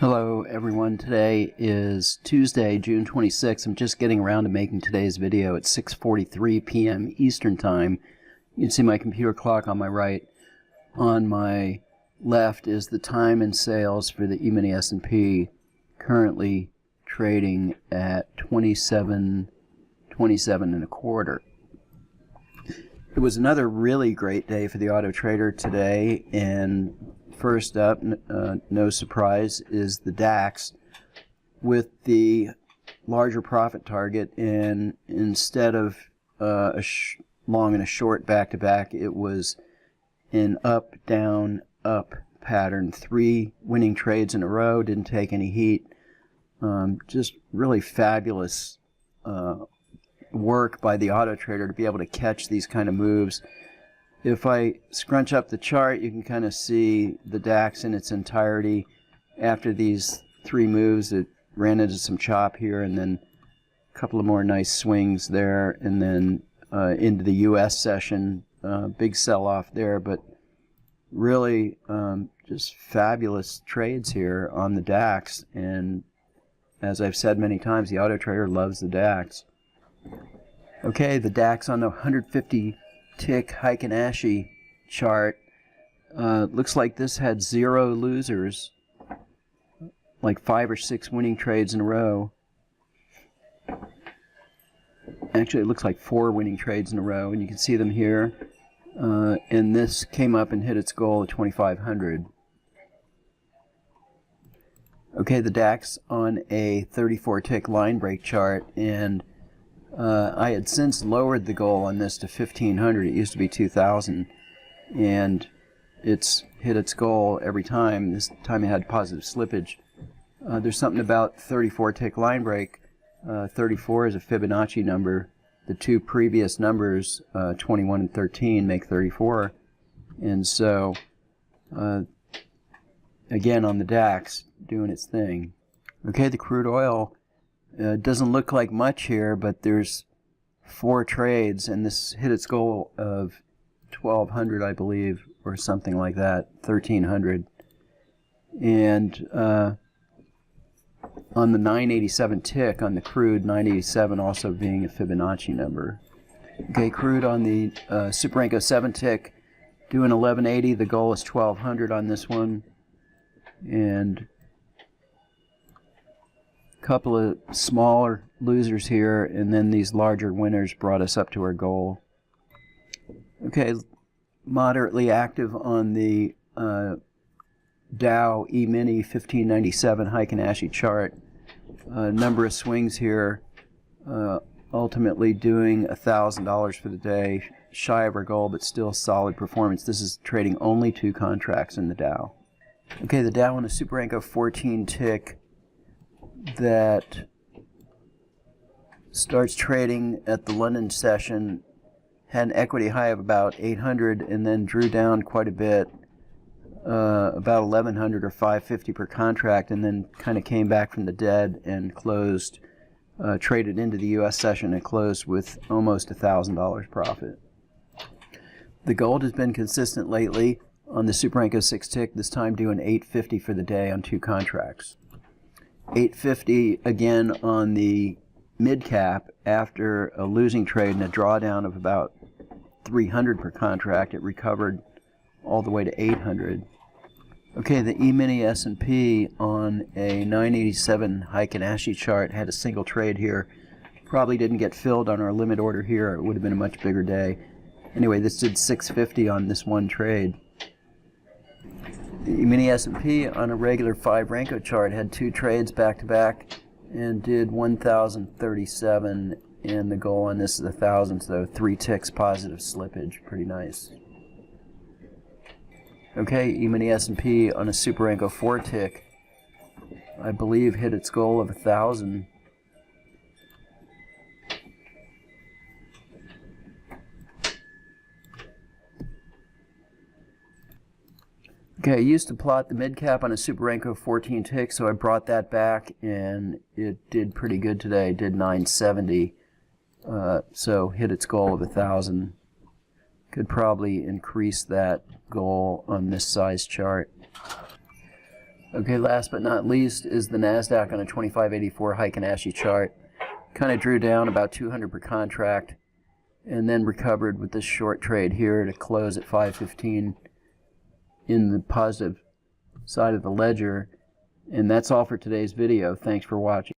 Hello everyone, today is Tuesday, June 26th. I'm just getting around to making today's video at 6:43 p.m. Eastern Time. You can see my computer clock on my right. On my left is the time and sales for the Emini S&P, currently trading at 27 and a quarter. It was another really great day for the Autotrader today, and first up, no surprise, is the DAX with the larger profit target, and instead of a long and a short back-to-back, it was an up, down, up pattern. 3 winning trades in a row, didn't take any heat. Just really fabulous work by the Autotrader to be able to catch these kind of moves. If I scrunch up the chart, you can kind of see the DAX in its entirety. After these 3 moves, it ran into some chop here, and then a couple of more nice swings there, and then into the US session. Big sell-off there, but really just fabulous trades here on the DAX. And as I've said many times, the Autotrader loves the DAX. Okay, the DAX on the 150 tick Heikin-Ashi chart. Looks like this had 0 losers, like 5 or 6 winning trades in a row. Actually, it looks like 4 winning trades in a row, and you can see them here. And this came up and hit its goal at 2,500. Okay, the DAX on a 34 tick line break chart, and I had since lowered the goal on this to 1,500. It used to be 2,000, and it's hit its goal every time. This time it had positive slippage. There's something about 34 tick line break. 34 is a Fibonacci number. The 2 previous numbers, 21 and 13, make 34. And so, again on the DAX, doing its thing. Okay, the crude oil doesn't look like much here, but there's 4 trades, and this hit its goal of 1,200, I believe, or something like that, 1,300. And on the 987 tick, on the crude, 987 also being a Fibonacci number. Okay, crude on the Super Renko 7 tick, doing 1180. The goal is 1,200 on this one. And couple of smaller losers here, and then these larger winners brought us up to our goal. Okay, moderately active on the Dow Emini 1597 Heikin-Ashi chart. Number of swings here, ultimately doing $1,000 for the day, shy of our goal, but still solid performance. This is trading only 2 contracts in the Dow. Okay, the Dow on a Super Renko 14 tick that starts trading at the London session had an equity high of about 800 and then drew down quite a bit, about 1,100 or 550 per contract, and then kind of came back from the dead and closed, traded into the US session and closed with almost $1,000 profit. The gold has been consistent lately on the Super Renko 6 tick, this time doing 850 for the day on 2 contracts. 850 again on the mid cap after a losing trade and a drawdown of about 300 per contract. It recovered all the way to 800. Okay, the Emini S&P on a 987 Heikin-Ashi chart had a single trade here. Probably didn't get filled on our limit order here. It would have been a much bigger day. Anyway, this did 650 on this one trade. The Emini S&P on a regular 5 Renko chart had 2 trades back-to-back and did 1,037, and the goal on this is 1,000, so 3 ticks positive slippage. Pretty nice. Okay, Emini S&P on a Super Renko 4 tick, I believe hit its goal of 1,000. Okay, I used to plot the mid cap on a Super Renko 14 tick, so I brought that back, and it did pretty good today. It did 970, so hit its goal of 1,000. Could probably increase that goal on this size chart. Okay, last but not least is the NASDAQ on a 2584 Heikin-Ashi chart. Kind of drew down about 200 per contract and then recovered with this short trade here to close at 515 in the positive side of the ledger. And that's all for today's video. Thanks for watching.